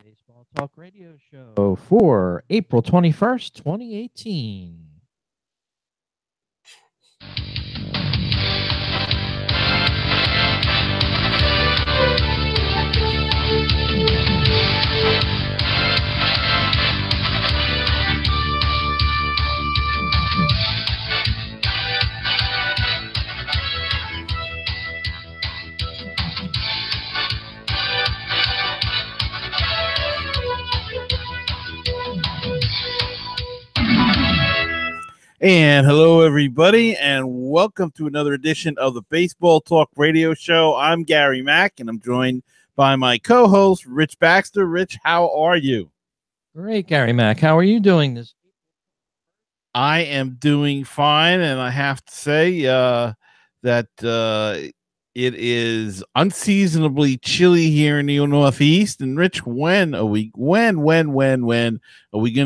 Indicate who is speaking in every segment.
Speaker 1: Baseball Talk Radio Show for April 21st, 2018.
Speaker 2: And hello, everybody, and welcome to another edition of the Baseball Talk Radio Show. I'm Gary Mack, and I'm joined by my co-host, Rich Baxter. Rich, how are you?
Speaker 1: Great, Gary Mack. How are you doing this?
Speaker 2: I am doing fine, and I have to say that it is unseasonably chilly here in the Northeast. And Rich, when are we going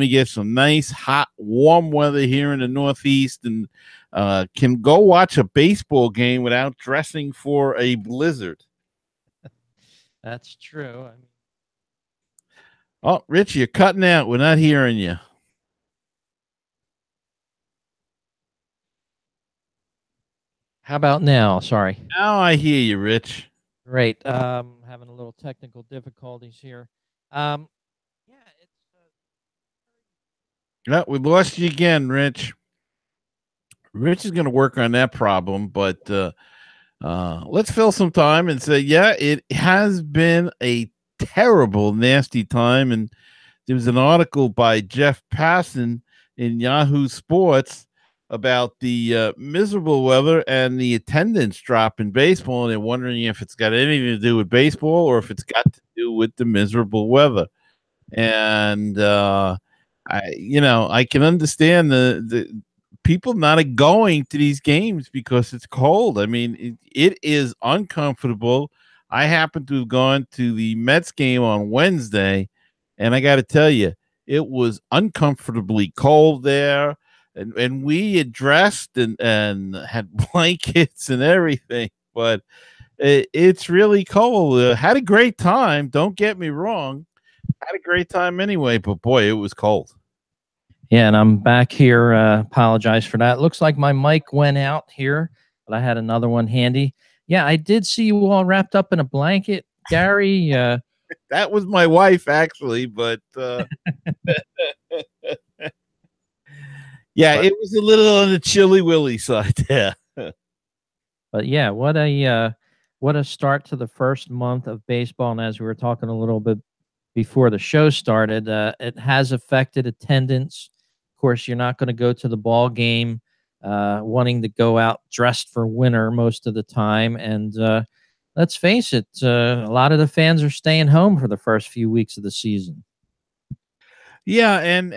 Speaker 2: to get some nice, hot, warm weather here in the Northeast and can go watch a baseball game without dressing for a blizzard?
Speaker 1: That's true.
Speaker 2: Oh, Rich, you're cutting out. We're not hearing you.
Speaker 1: How about now? Sorry.
Speaker 2: Now I hear you, Rich.
Speaker 1: Great. Having a little technical difficulties here. Yeah,
Speaker 2: No, we lost you again, Rich. Rich is going to work on that problem, but let's fill some time and say, yeah, it has been a terrible, nasty time. And there was an article by Jeff Passan in Yahoo Sports about the miserable weather and the attendance drop in baseball, and they're wondering if it's got anything to do with baseball or if it's got to do with the miserable weather. And I can understand the people not going to these games because it's cold. I mean, it is uncomfortable. I happen to have gone to the Mets game on Wednesday, and I got to tell you, it was uncomfortably cold there. And we had dressed and had blankets and everything, but it's really cold. Had a great time. Don't get me wrong. Had a great time anyway, but boy, it was cold.
Speaker 1: Yeah, and I'm back here. Apologize for that. Looks like my mic went out here, but I had another one handy. Yeah, I did see you all wrapped up in a blanket, Gary.
Speaker 2: That was my wife, actually, but yeah, it was a little on the chilly willy side there.
Speaker 1: But yeah, what a start to the first month of baseball. And as we were talking a little bit before the show started, it has affected attendance. Of course, you're not going to go to the ball game wanting to go out dressed for winter most of the time. And let's face it, a lot of the fans are staying home for the first few weeks of the season.
Speaker 2: Yeah, and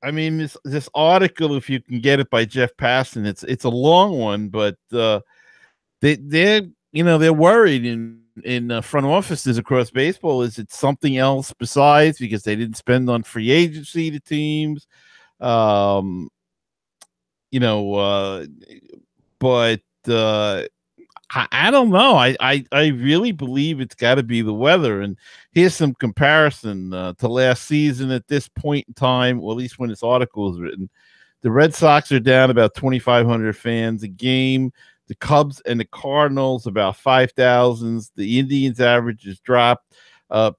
Speaker 2: I mean, this article, if you can get it, by Jeff Passan, it's a long one, but they're worried in front offices across baseball. Is it something else besides because they didn't spend on free agency to teams? But I don't know. I really believe it's got to be the weather. And here's some comparison to last season at this point in time, or at least when this article was written. The Red Sox are down about 2,500 fans a game. The Cubs and the Cardinals about 5,000. The Indians average has dropped.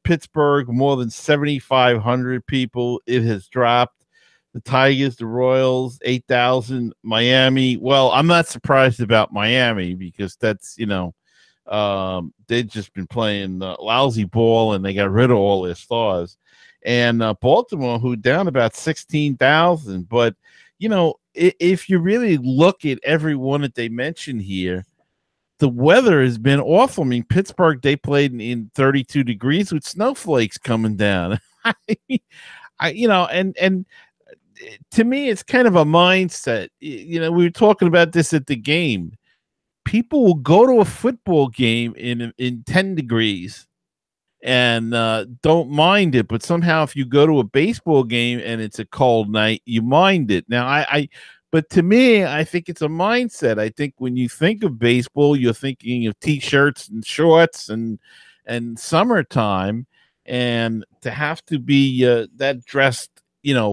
Speaker 2: Pittsburgh, more than 7,500 people. It has dropped. The Tigers, the Royals, 8,000. Miami, well, I'm not surprised about Miami because that's, they've just been playing lousy ball and they got rid of all their stars. And Baltimore, who down about 16,000. But, if you really look at every one that they mentioned here, the weather has been awful. I mean, Pittsburgh, they played in 32 degrees with snowflakes coming down. And to me, it's kind of a mindset. We were talking about this at the game. People will go to a football game in 10 degrees and don't mind it. But somehow if you go to a baseball game and it's a cold night, you mind it. Now, but to me, I think it's a mindset. I think when you think of baseball, you're thinking of T-shirts and shorts and summertime. and to have to be that dressed,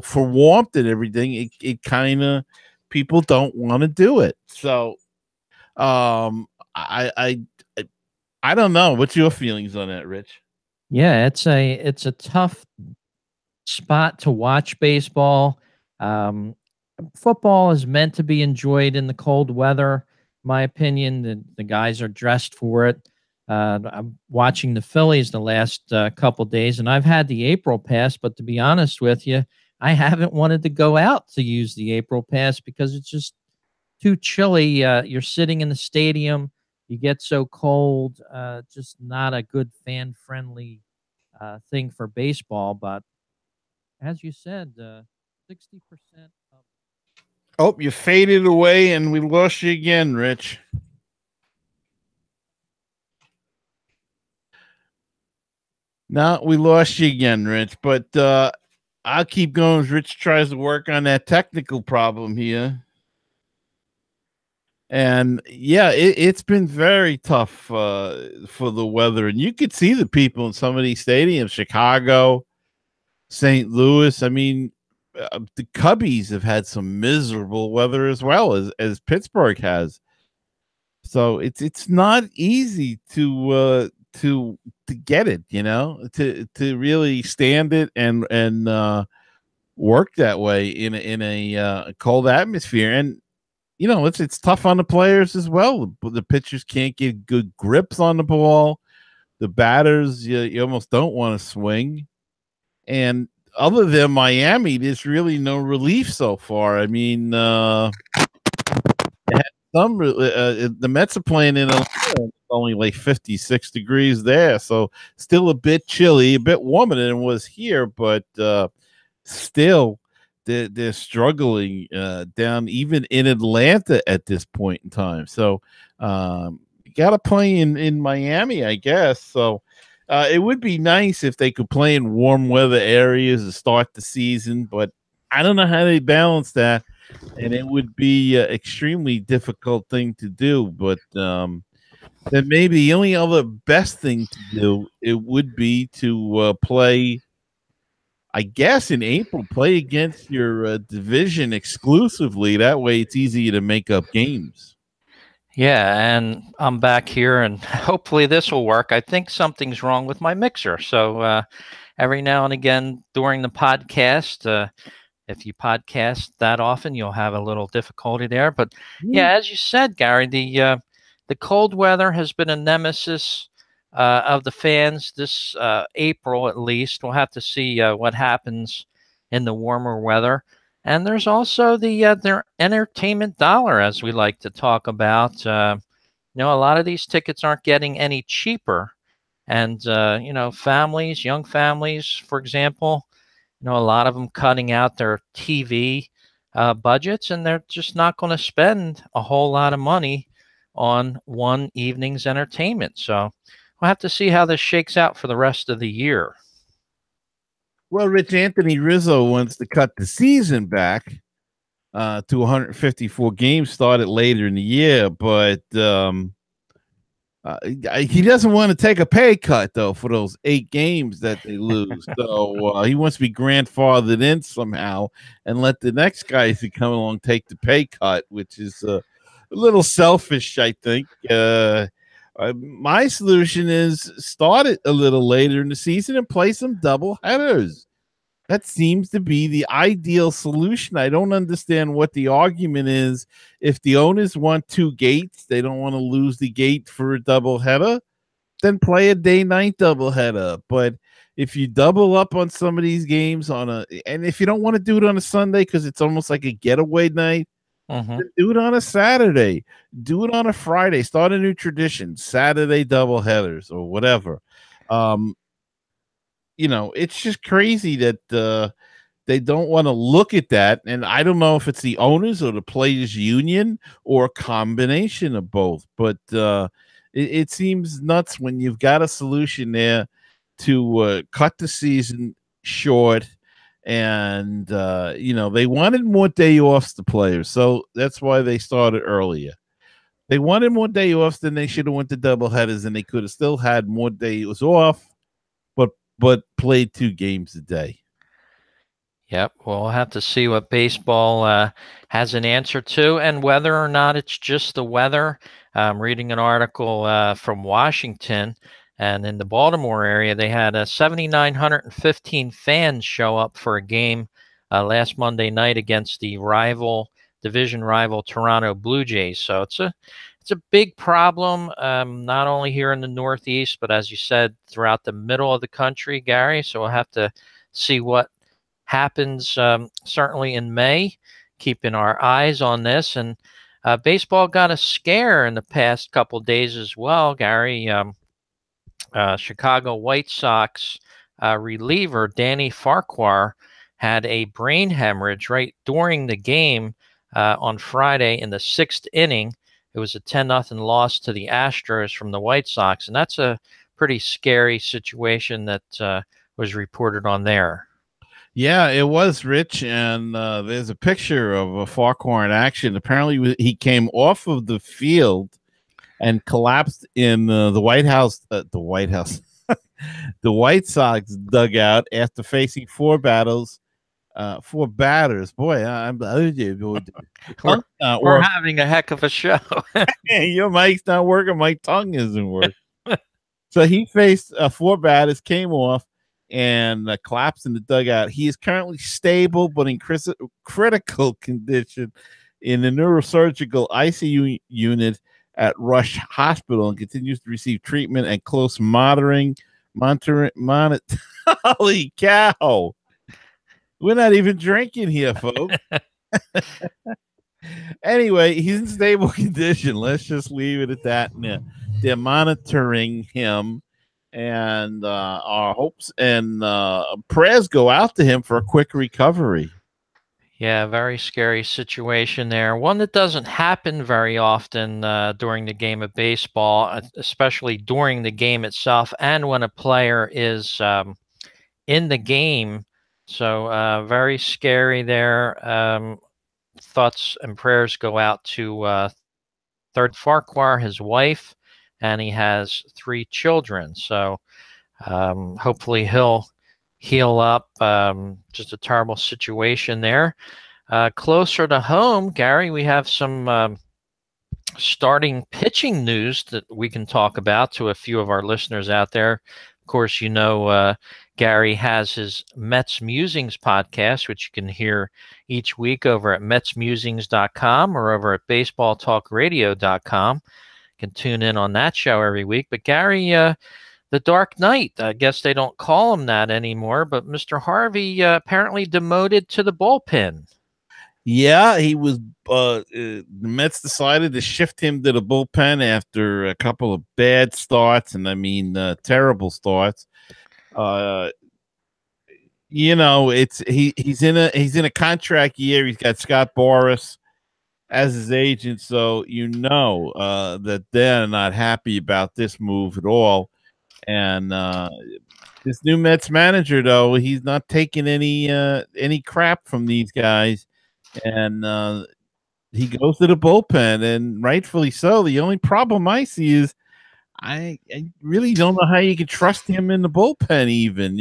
Speaker 2: for warmth and everything, it kind of people don't want to do it. So, I, I, I, I don't know. What's your feelings on that, Rich?
Speaker 1: Yeah, it's a tough spot to watch baseball. Um, Football is meant to be enjoyed in the cold weather. My opinion, the guys are dressed for it. I'm watching the Phillies the last couple days, and I've had the April pass. But to be honest with you, I haven't wanted to go out to use the April pass because it's just too chilly. You're sitting in the stadium, you get so cold. Just not a good fan friendly thing for baseball. But as you said, 60% of
Speaker 2: Oh, you faded away and we lost you again, Rich. No, we lost you again, Rich. But I'll keep going as Rich tries to work on that technical problem here. And yeah, it's been very tough for the weather. And you could see the people in some of these stadiums, Chicago, St. Louis. I mean, the Cubbies have had some miserable weather as well as Pittsburgh has. So it's not easy to get it, to really stand it and work that way in a cold atmosphere. And it's tough on the players as well. The pitchers can't get good grips on the ball. The batters, you almost don't want to swing. And other than Miami, there's really no relief so far. I mean, the Mets are playing in only like 56 degrees there, so still a bit chilly, a bit warmer than it was here, but still they're struggling down even in Atlanta at this point in time. So you got to play in Miami, I guess. So it would be nice if they could play in warm weather areas to start the season, but I don't know how they balance that, and it would be an extremely difficult thing to do. But then maybe the only other best thing to do it would be to play, I guess, in April, play against your division exclusively. That way, it's easier to make up games.
Speaker 3: Yeah, and I'm back here, and hopefully this will work. I think something's wrong with my mixer. So every now and again during the podcast, if you podcast that often, you'll have a little difficulty there. But yeah, as you said, Gary, the cold weather has been a nemesis of the fans this April, at least. We'll have to see what happens in the warmer weather. And there's also their entertainment dollar, as we like to talk about. A lot of these tickets aren't getting any cheaper. And, families, young families, for example, a lot of them cutting out their TV budgets, and they're just not going to spend a whole lot of money on one evening's entertainment. So we'll have to see how this shakes out for the rest of the year.
Speaker 2: Well, Rich, Anthony Rizzo wants to cut the season back to 154 games started later in the year, but he doesn't want to take a pay cut, though, for those 8 games that they lose. So he wants to be grandfathered in somehow and let the next guys who come along take the pay cut, which is a little selfish, I think. My solution is start it a little later in the season and play some double headers. That seems to be the ideal solution. I don't understand what the argument is. If the owners want 2 gates, they don't want to lose the gate for a double header, then play a day-night double header. But if you double up on some of these games and if you don't want to do it on a Sunday because it's almost like a getaway night, do it on a Saturday. Do it on a Friday. Start a new tradition, Saturday double headers or whatever. It's just crazy that they don't want to look at that. And I don't know if it's the owners or the players union or a combination of both, but it seems nuts when you've got a solution there to cut the season short. And, they wanted more day offs to players. So that's why they started earlier. They wanted more day offs, then they should have went to double headers, and they could have still had more days off. But but played 2 games a day.
Speaker 3: Yep, we'll have to see what baseball has an answer to, and whether or not it's just the weather. I'm reading an article from Washington, and in the Baltimore area, they had 7,915 fans show up for a game last Monday night against the division rival Toronto Blue Jays. So it's a big problem, not only here in the Northeast, but as you said, throughout the middle of the country, Gary. So we'll have to see what happens certainly in May, keeping our eyes on this. And baseball got a scare in the past couple days as well, Gary. Chicago White Sox reliever Danny Farquhar had a brain hemorrhage right during the game on Friday in the 6th inning. It was a 10-0 loss to the Astros from the White Sox, and that's a pretty scary situation that was reported on there.
Speaker 2: Yeah, it was, Rich, and there's a picture of a Farquhar in action. Apparently, he came off of the field and collapsed in the White House, the White Sox dugout after facing 4 batters. Boy,
Speaker 3: we're having a heck of a show.
Speaker 2: Your mic's not working. My tongue isn't working. So he faced 4 batters, came off, and collapsed in the dugout. He is currently stable, but in critical condition in the neurosurgical ICU unit at Rush Hospital, and continues to receive treatment and close monitoring. Holy cow! We're not even drinking here, folks. Anyway, he's in stable condition. Let's just leave it at that. They're monitoring him. And our hopes and prayers go out to him for a quick recovery.
Speaker 3: Yeah, very scary situation there. One that doesn't happen very often during the game of baseball, especially during the game itself and when a player is in the game. So very scary there. Thoughts and prayers go out to Farquhar, his wife, and he has 3 children. So hopefully he'll heal up. Just a terrible situation there. Closer to home, Gary, we have some starting pitching news that we can talk about to a few of our listeners out there. Of course, you know, Gary has his Mets Musings podcast, which you can hear each week over at metsmusings.com or over at baseballtalkradio.com. Can tune in on that show every week. But Gary, the Dark Knight, I guess they don't call him that anymore, but Mr. Harvey apparently demoted to the bullpen.
Speaker 2: Yeah, he was. The Mets decided to shift him to the bullpen after a couple of bad starts, and I mean terrible starts. You know, he's in a contract year. He's got Scott Boras as his agent, so you know that they're not happy about this move at all. And this new Mets manager, though, he's not taking any crap from these guys, and he goes to the bullpen, and rightfully so. The only problem I see is I really don't know how you can trust him in the bullpen. Even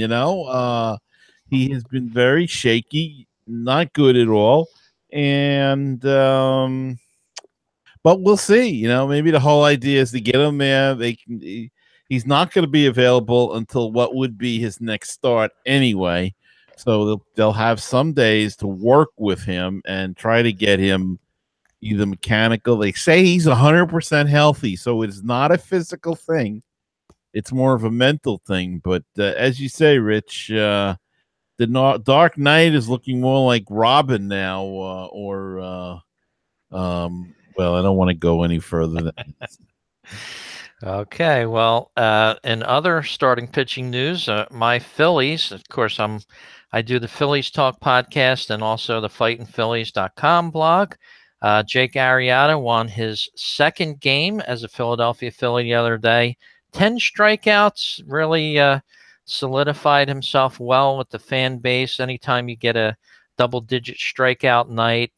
Speaker 2: he has been very shaky, not good at all. And but we'll see. Maybe the whole idea is to get him there. He's not going to be available until what would be his next start anyway. So they'll have some days to work with him and try to get him either mechanical. They say he's 100% healthy, so it's not a physical thing. It's more of a mental thing. But as you say, Rich, the Dark Knight is looking more like Robin now, well, I don't want to go any further than that.
Speaker 3: Okay, well, in other starting pitching news, my Phillies, of course, I do the Phillies Talk podcast and also the FightinPhillies.com blog. Jake Arrieta won his 2nd game as a Philadelphia Philly the other day. 10 strikeouts, really solidified himself well with the fan base. Anytime you get a double-digit strikeout night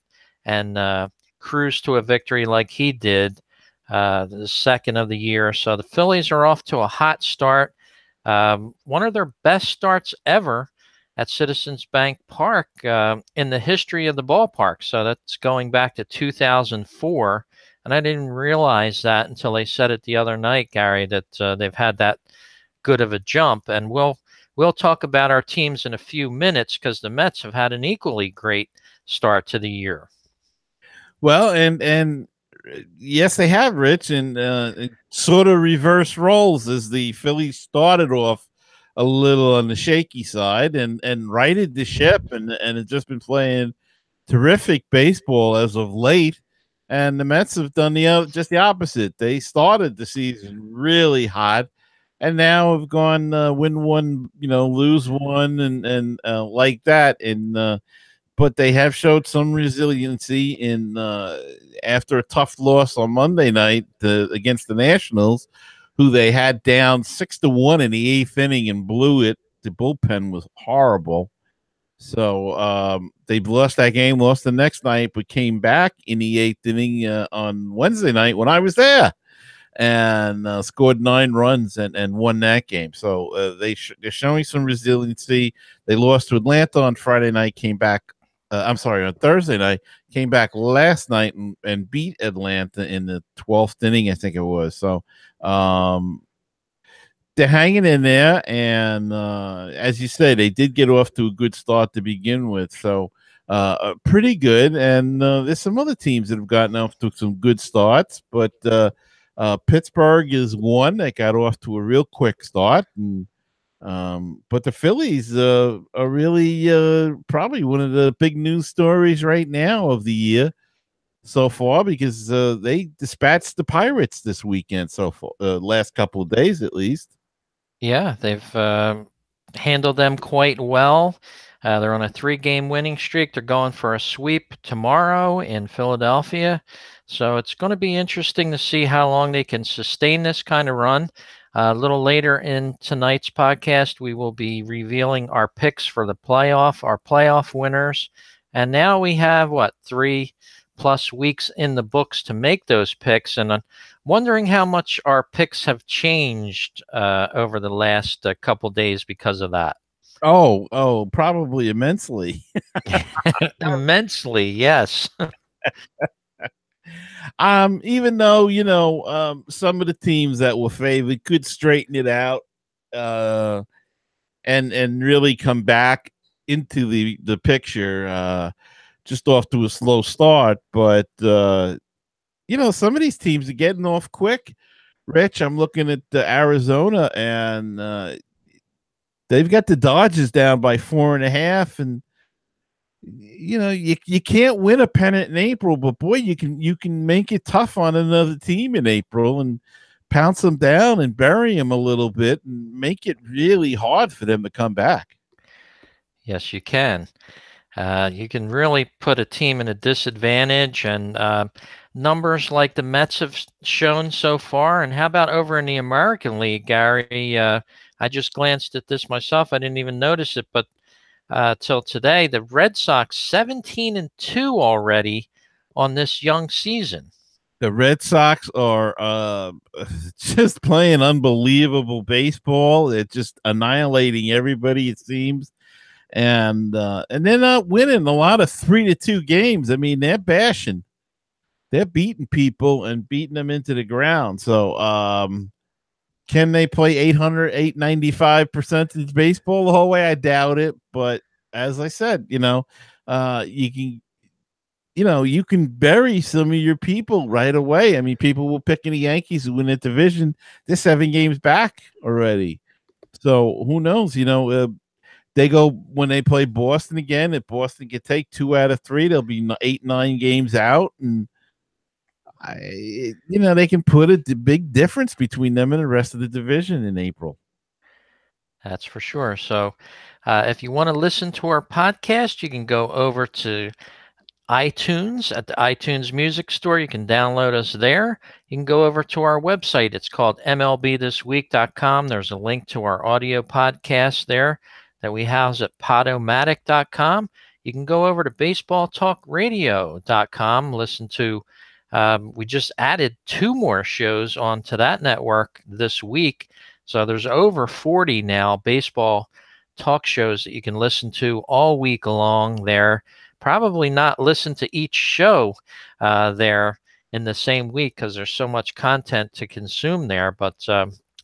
Speaker 3: and cruise to a victory like he did, the 2nd of the year. So the Phillies are off to a hot start. one of their best starts ever at Citizens Bank Park in the history of the ballpark. So that's going back to 2004. And I didn't realize that until they said it the other night, Gary, that they've had that good of a jump. And we'll talk about our teams in a few minutes because the Mets have had an equally great start to the year.
Speaker 2: Well, and yes, they have, Rich, and sort of reverse roles as the Phillies started off a little on the shaky side and righted the ship and has just been playing terrific baseball as of late. And the Mets have done just the opposite. They started the season really hot, and now have gone win one, lose one, and like that. And but they have showed some resiliency in after a tough loss on Monday night against the Nationals, who they had down 6-1 in the 8th inning and blew it. The bullpen was horrible. So they lost that game, lost the next night, but came back in the 8th inning on Wednesday night when I was there and scored 9 runs and won that game. So they're showing some resiliency. They lost to Atlanta on Friday night, came back. On Thursday night, came back last night and beat Atlanta in the 12th inning, I think it was. So they're hanging in there, and as you say, they did get off to a good start to begin with, so pretty good. And there's some other teams that have gotten off to some good starts, but Pittsburgh is one that got off to a real quick start, and but the Phillies are really probably one of the big news stories right now of the year so far, because they dispatched the Pirates this weekend so far, last couple of days at least.
Speaker 3: Yeah, they've handled them quite well. They're on a 3-game winning streak. They're going for a sweep tomorrow in Philadelphia. So it's going to be interesting to see how long they can sustain this kind of run. A little later in tonight's podcast, we will be revealing our picks for the playoff, our playoff winners. And now we have, 3+ weeks in the books to make those picks. And I'm wondering how much our picks have changed over the last couple days because of that.
Speaker 2: Oh, probably immensely.
Speaker 3: Immensely, yes.
Speaker 2: Even though, some of the teams that were favored could straighten it out, and really come back into the picture, just off to a slow start. But, some of these teams are getting off quick. Rich, I'm looking at Arizona, and they've got the Dodgers down by 4.5, and you can't win a pennant in April, but boy, you can make it tough on another team in April and pounce them down and bury them a little bit and make it really hard for them to come back.
Speaker 3: Yes, you can. You can really put a team in a disadvantage, and numbers like the Mets have shown so far. And how about over in the American League, Gary? I just glanced at this myself. I didn't even notice it, but till today, the Red Sox 17-2 already on this young season.
Speaker 2: The Red Sox are just playing unbelievable baseball. They're just annihilating everybody, it seems, and they're not winning a lot of 3-2 games. I mean, they're bashing, they're beating people and beating them into the ground. So, can they play 895 percentage baseball the whole way? I doubt it. But as I said, you can bury some of your people right away. I mean, people will pick in the Yankees who win that division. They're 7 games back already. So who knows? They go when they play Boston again. If Boston can take 2 out of 3, they'll be 8-9 games out, and they can put a big difference between them and the rest of the division in April.
Speaker 3: That's for sure. So if you want to listen to our podcast, you can go over to iTunes at the iTunes Music Store. You can download us there. You can go over to our website. It's called MLBthisweek.com. There's a link to our audio podcast there that we house at Podomatic.com. You can go over to BaseballTalkRadio.com. Listen to we just added 2 more shows onto that network this week. So there's over 40 now baseball talk shows that you can listen to all week long there. Probably not listen to each show there in the same week because there's so much content to consume there. But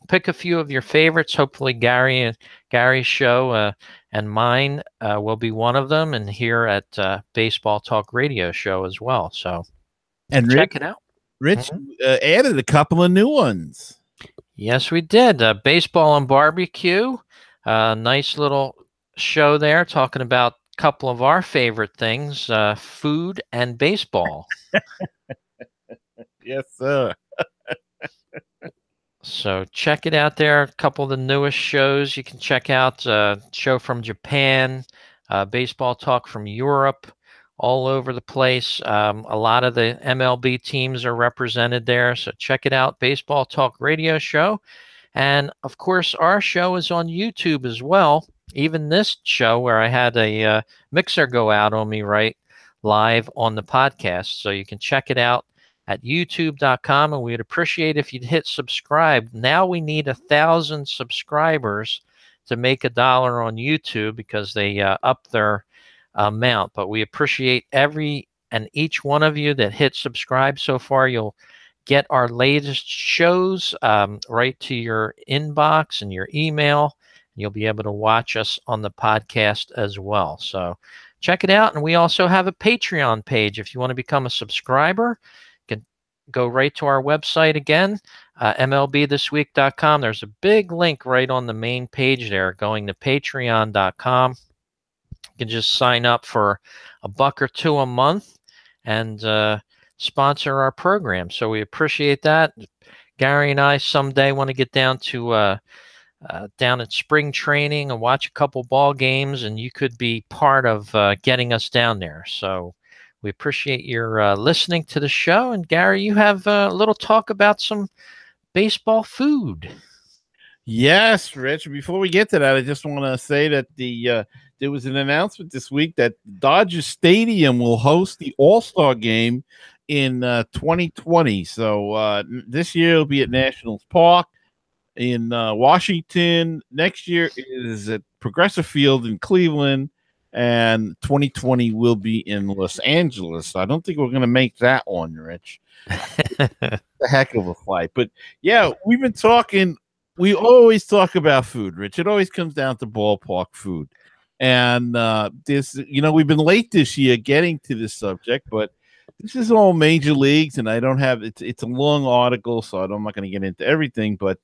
Speaker 3: pick a few of your favorites. Hopefully Gary's show and mine will be one of them, and here at Baseball Talk Radio Show as well. So check it out.
Speaker 2: Rich added a couple of new ones.
Speaker 3: Yes, we did. Baseball and Barbecue. Nice little show there talking about a couple of our favorite things, food and baseball.
Speaker 2: Yes, sir.
Speaker 3: So check it out there. A couple of the newest shows you can check out. Show from Japan, baseball talk from Europe, all over the place. A lot of the MLB teams are represented there. So check it out, Baseball Talk Radio Show. And of course, our show is on YouTube as well. Even this show where I had a mixer go out on me right live on the podcast. So you can check it out at youtube.com, and we'd appreciate if you'd hit subscribe. Now we need 1,000 subscribers to make $1 on YouTube because they up their amount. But we appreciate every and each one of you that hit subscribe so far. You'll get our latest shows right to your inbox and your email. You'll be able to watch us on the podcast as well. So check it out. And we also have a Patreon page. If you want to become a subscriber, you can go right to our website again, MLBthisweek.com. There's a big link right on the main page there going to patreon.com. You can just sign up for $1 or $2 a month and sponsor our program. So we appreciate that. Gary and I someday want to get down to down at spring training and watch a couple ball games, and you could be part of getting us down there. So we appreciate your listening to the show. And Gary, you have a little talk about some baseball food.
Speaker 2: Yes, Rich. Before we get to that, I just want to say that there was an announcement this week that Dodger Stadium will host the All-Star Game in 2020. So this year it'll be at Nationals Park in Washington. Next year is at Progressive Field in Cleveland, and 2020 will be in Los Angeles. I don't think we're going to make that one, Rich. A heck of a flight. But yeah, we've been talking. We always talk about food, Rich. It always comes down to ballpark food. And this, we've been late this year getting to this subject, but this is all major leagues, and I don't have it's a long article, so I'm not going to get into everything. But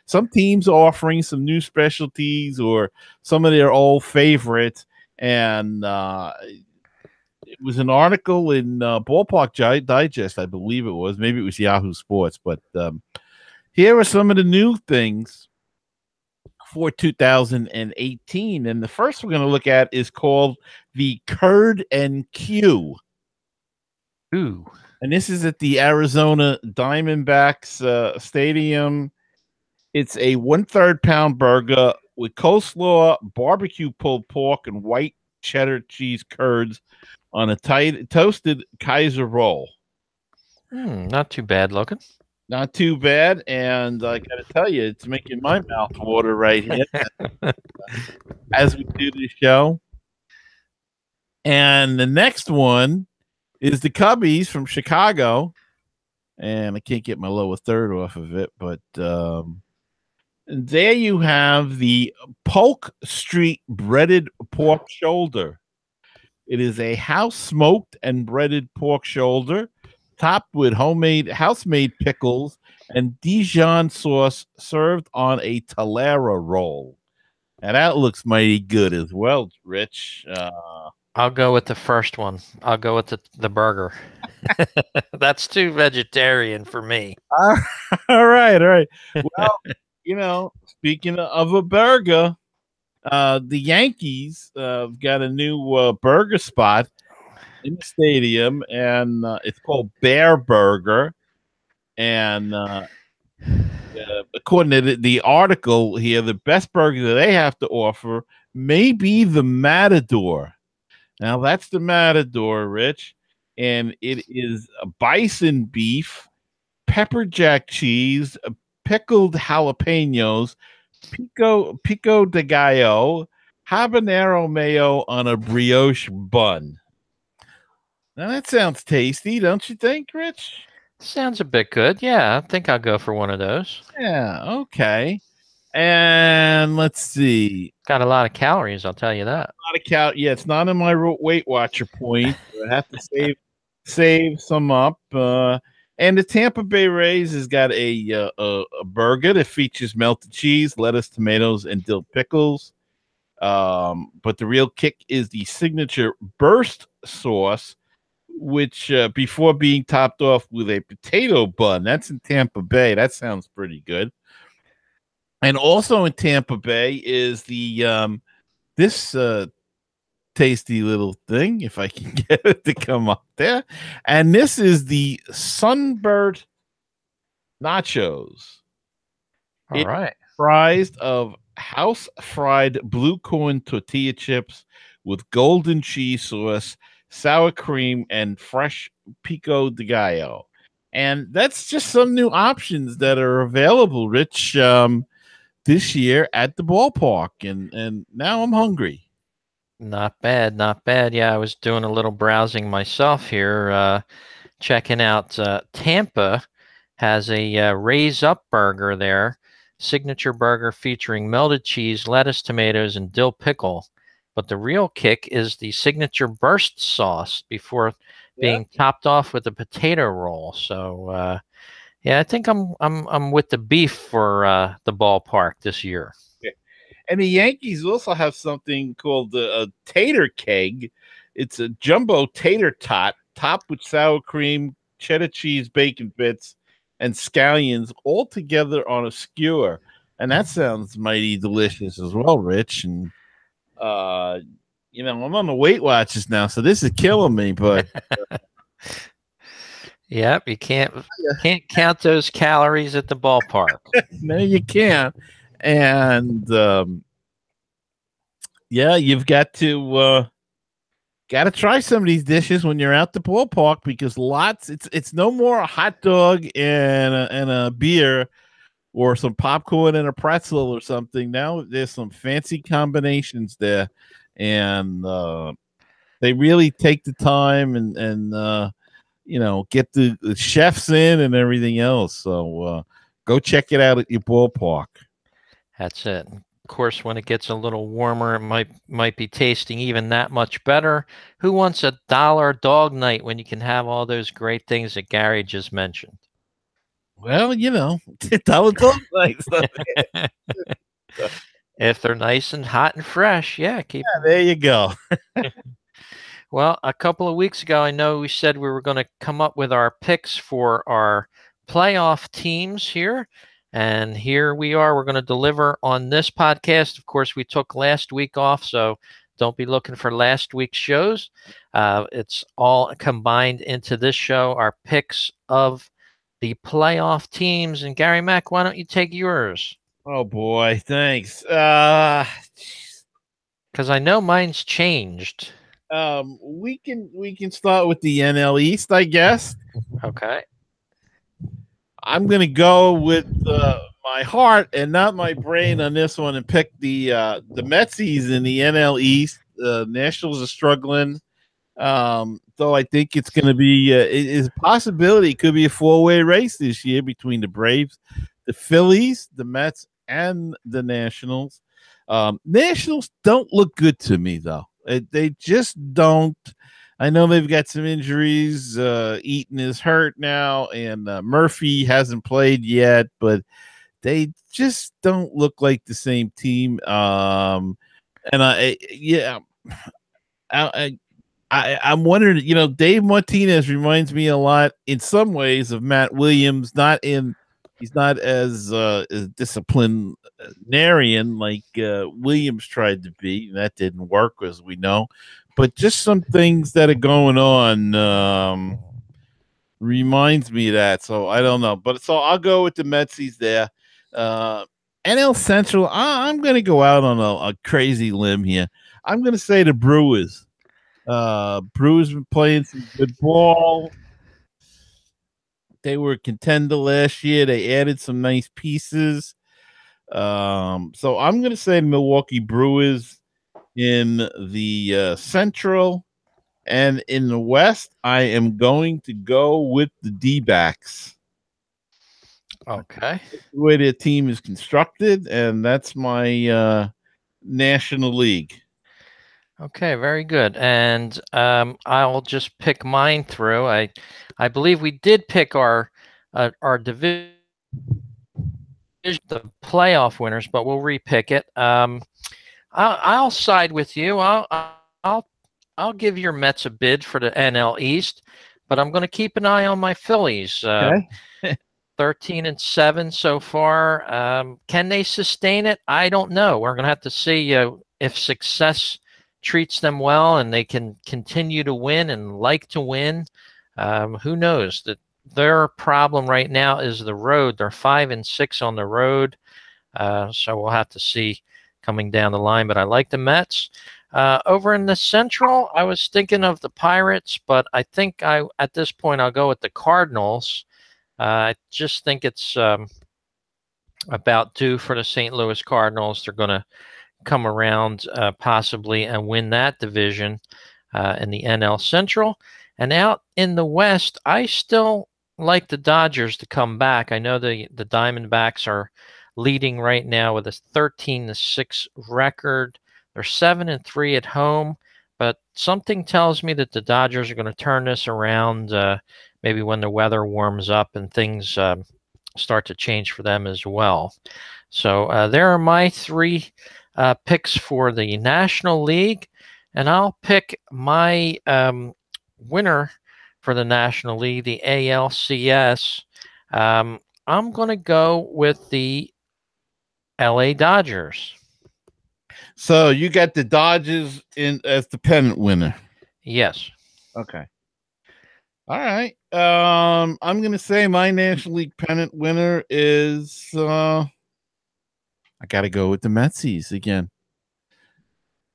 Speaker 2: some teams are offering some new specialties or some of their old favorites, and it was an article in Ballpark Digest, I believe it was. Maybe it was Yahoo Sports, but here are some of the new things for 2018, and the first we're going to look at is called the Curd and Q.
Speaker 3: Ooh.
Speaker 2: And this is at the Arizona Diamondbacks Stadium. It's a 1/3 pound burger with coleslaw, barbecue pulled pork, and white cheddar cheese curds on a toasted Kaiser roll.
Speaker 3: Not too bad looking.
Speaker 2: Not too bad. And I got to tell you, it's making my mouth water right here as we do this show. And the next one is the Cubbies from Chicago, and I can't get my lower third off of it, but there you have the Polk Street breaded pork shoulder. It is a house smoked and breaded pork shoulder, topped with house-made pickles and Dijon sauce, served on a Talera roll. And that looks mighty good as well, Rich.
Speaker 3: I'll go with the first one. I'll go with the burger. That's too vegetarian for me.
Speaker 2: All right. Well, speaking of a burger, the Yankees got a new burger spot in the stadium, and it's called Bear Burger. And according to the article here, the best burger that they have to offer may be the Matador. Now, that's the Matador, Rich, and it is a bison beef, pepper jack cheese, pickled jalapenos, pico de gallo, habanero mayo on a brioche bun. Now that sounds tasty, don't you think, Rich?
Speaker 3: Sounds a bit good. Yeah, I think I'll go for one of those.
Speaker 2: Yeah, okay. And let's see.
Speaker 3: Got a lot of calories, I'll tell you that.
Speaker 2: Not a cow. Yeah, it's not in my Weight Watcher point. I have to save some up. And the Tampa Bay Rays has got a burger that features melted cheese, lettuce, tomatoes, and dill pickles. But the real kick is the signature burst sauce, which before being topped off with a potato bun. That's in Tampa Bay. That sounds pretty good. And also in Tampa Bay is the this tasty little thing, if I can get it to come up there. And this is the Sunbird nachos.
Speaker 3: All right.
Speaker 2: Comprised of house fried blue corn tortilla chips with golden cheese sauce, sour cream, and fresh pico de gallo. And that's just some new options that are available, Rich, this year at the ballpark. And now I'm hungry.
Speaker 3: Not bad, not bad. Yeah, I was doing a little browsing myself here, checking out Tampa has a Raise Up burger there, signature burger featuring melted cheese, lettuce, tomatoes, and dill pickle. But the real kick is the signature burst sauce before being topped off with a potato roll. So, yeah, I think I'm with the beef for the ballpark this year.
Speaker 2: And the Yankees also have something called a tater keg. It's a jumbo tater tot topped with sour cream, cheddar cheese, bacon bits, and scallions all together on a skewer. And that sounds mighty delicious as well, Rich. And, you know, I'm on the Weight Watchers now, so this is killing me, but.
Speaker 3: Yep, you can't count those calories at the ballpark.
Speaker 2: No, you can't. And yeah, you've got to try some of these dishes when you're out the ballpark, because it's no more a hot dog and a beer or some popcorn and a pretzel or something. Now there's some fancy combinations there, and they really take the time and you know, get the chefs in and everything else. So go check it out at your ballpark.
Speaker 3: That's it. Of course, when it gets a little warmer, it might be tasting even that much better. Who wants a $1 dog night when you can have all those great things that Gary just mentioned?
Speaker 2: Well, you know, $1 dog nights.
Speaker 3: If they're nice and hot and fresh, yeah,
Speaker 2: there you go.
Speaker 3: Well, a couple of weeks ago, I know we said we were going to come up with our picks for our playoff teams here. And here we are. We're going to deliver on this podcast. Of course, we took last week off, so don't be looking for last week's shows. It's all combined into this show, our picks of the playoff teams. And Gary Mack, why don't you take yours?
Speaker 2: Oh, boy. Thanks.
Speaker 3: Because I know mine's changed.
Speaker 2: We can start with the NL East, I guess.
Speaker 3: Okay.
Speaker 2: I'm gonna go with my heart and not my brain on this one, and pick the Metsies in the NL East. Nationals are struggling, though I think it's going to be it is a possibility. It could be a 4-way race this year between the Braves, the Phillies, the Mets, and the Nationals. Nationals don't look good to me, though. They just don't. I know they've got some injuries. Eaton is hurt now, and Murphy hasn't played yet, but they just don't look like the same team. And I'm wondering, you know, Dave Martinez reminds me a lot in some ways of Matt Williams. He's not as disciplinarian like Williams tried to be, and that didn't work, as we know. But just some things that are going on reminds me of that. So I don't know. But so I'll go with the Metsies there. NL Central, I'm going to go out on a crazy limb here. I'm going to say the Brewers. Brewers been playing some good ball. They were a contender last year. They added some nice pieces. So I'm going to say Milwaukee Brewers in the Central. And in the West, I am going to go with the D-backs.
Speaker 3: Okay.
Speaker 2: The way their team is constructed, and that's my National League.
Speaker 3: Okay, very good. And I'll just pick mine through. I believe we did pick our division, the playoff winners, but we'll repick it. I'll side with you. I'll give your Mets a bid for the NL East, but I'm going to keep an eye on my Phillies.
Speaker 2: Okay.
Speaker 3: 13-7 so far. Can they sustain it? I don't know. We're going to have to see if success treats them well and they can continue to win and like to win. Who knows? Their problem right now is the road. They're 5-6 on the road. So we'll have to see coming down the line, but I like the Mets. Over in the Central, I was thinking of the Pirates, but I think at this point I'll go with the Cardinals. I just think it's about due for the St. Louis Cardinals. They're going to come around possibly and win that division in the NL Central. And out in the West, I still like the Dodgers to come back. I know the Diamondbacks are leading right now with a 13-6 record. They're 7-3 at home, but something tells me that the Dodgers are going to turn this around maybe when the weather warms up and things start to change for them as well. So there are my three picks for the National League, and I'll pick my winner for the National League, the ALCS. I'm going to go with the LA Dodgers.
Speaker 2: So you got the Dodgers in as the pennant winner.
Speaker 3: Yes.
Speaker 2: Okay. All right. I'm gonna say my National League pennant winner is I gotta go with the Metsies again.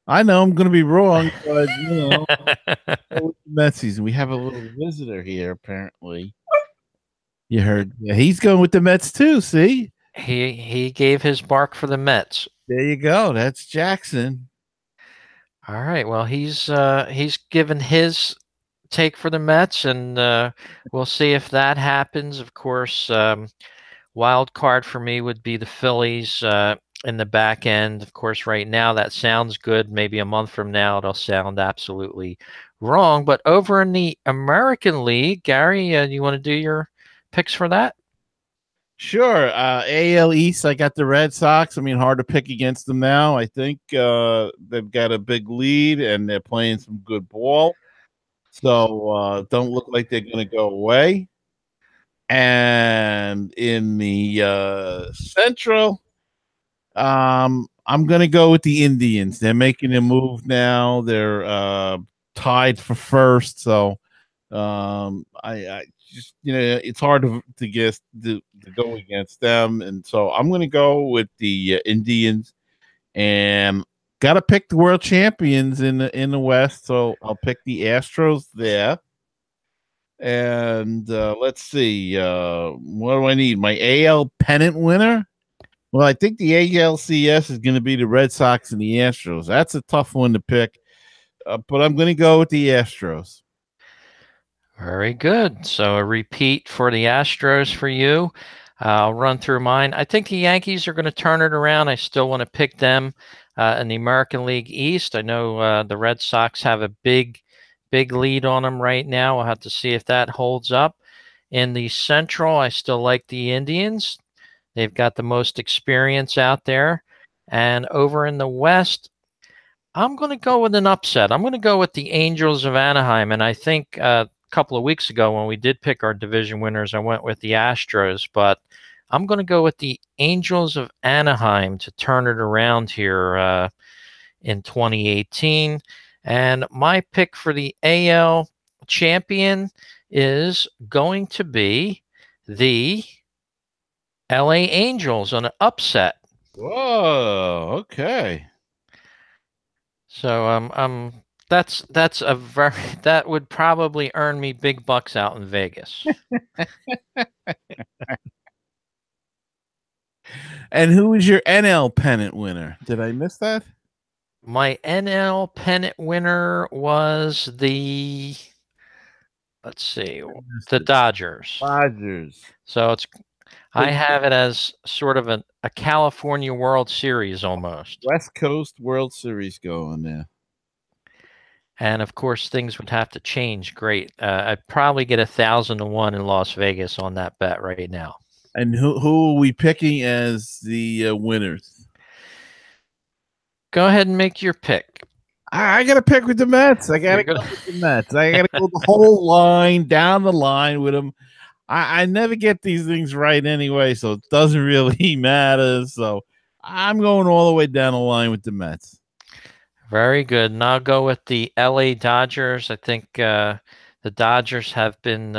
Speaker 2: I know I'm gonna be wrong, but go with the Metsies. We have a little visitor here, apparently. You heard? Yeah, he's going with the Mets too. See?
Speaker 3: He gave his bark for the Mets.
Speaker 2: There you go. That's Jackson.
Speaker 3: All right. Well, he's given his take for the Mets, and we'll see if that happens. Of course, wild card for me would be the Phillies in the back end. Of course, right now that sounds good. Maybe a month from now it'll sound absolutely wrong. But over in the American League, Gary, you want to do your picks for that?
Speaker 2: Sure. AL East, I got the Red Sox. I mean, hard to pick against them now. I think they've got a big lead and they're playing some good ball. So don't look like they're going to go away. And in the Central, I'm going to go with the Indians. They're making a move now. They're tied for first. So I just, it's hard to guess to go against them. And so I'm going to go with the Indians and got to pick the world champions in the West. So I'll pick the Astros there. And let's see. What do I need? My AL pennant winner? Well, I think the ALCS is going to be the Red Sox and the Astros. That's a tough one to pick. But I'm going to go with the Astros.
Speaker 3: Very good. So a repeat for the Astros for you. I'll run through mine. I think the Yankees are going to turn it around. I still want to pick them in the American League East. I know the Red Sox have a big lead on them right now. We'll have to see if that holds up. In the Central, I still like the Indians. They've got the most experience out there. And over in the West, I'm going to go with an upset. I'm going to go with the Angels of Anaheim. And I think couple of weeks ago when we did pick our division winners, I went with the Astros, but I'm going to go with the Angels of Anaheim to turn it around here in 2018. And my pick for the AL champion is going to be the LA Angels on an upset.
Speaker 2: Whoa, okay.
Speaker 3: So I'm That's a very that would probably earn me big bucks out in Vegas.
Speaker 2: And who was your NL pennant winner? Did I miss that?
Speaker 3: My NL pennant winner was let's see, the Dodgers.
Speaker 2: Dodgers.
Speaker 3: So I have it as sort of a California World Series almost.
Speaker 2: West Coast World Series going there.
Speaker 3: And of course, things would have to change. Great. I'd probably get 1,000-1 in Las Vegas on that bet right now.
Speaker 2: And who are we picking as the winners?
Speaker 3: Go ahead and make your pick.
Speaker 2: I got to pick with the Mets. I got to go with the Mets. I got to go the whole line, down the line with them. I never get these things right anyway, so it doesn't really matter. So I'm going all the way down the line with the Mets.
Speaker 3: Very good. And I'll go with the LA Dodgers. I think the Dodgers have been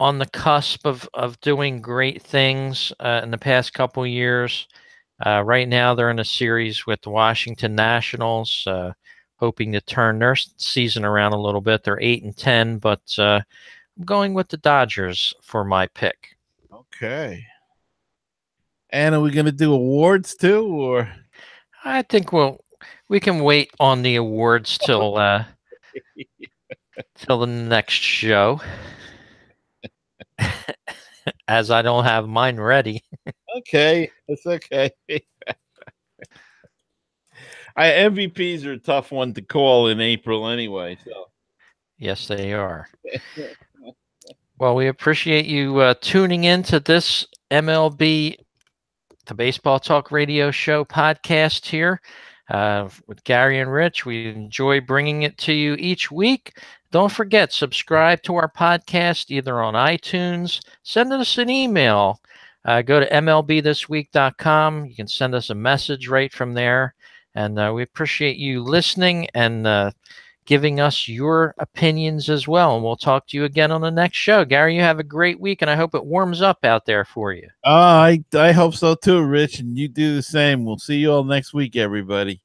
Speaker 3: on the cusp of doing great things in the past couple years. Right now, they're in a series with the Washington Nationals, hoping to turn their season around a little bit. They're 8-10, but I'm going with the Dodgers for my pick.
Speaker 2: Okay. And are we going to do awards too, or?
Speaker 3: I think we can wait on the awards till till the next show, as I don't have mine ready.
Speaker 2: Okay, it's okay. MVPs are a tough one to call in April anyway. So
Speaker 3: yes, they are. Well, we appreciate you tuning in to this MLB, the Baseball Talk Radio Show podcast here with Gary and Rich. We enjoy bringing it to you each week. Don't forget, subscribe to our podcast either on iTunes. Send us an email. Go to MLBthisweek.com. You can send us a message right from there. And we appreciate you listening and giving us your opinions as well. And we'll talk to you again on the next show. Gary, you have a great week, and I hope it warms up out there for you.
Speaker 2: I hope so too, Rich, and you do the same. We'll see you all next week, everybody.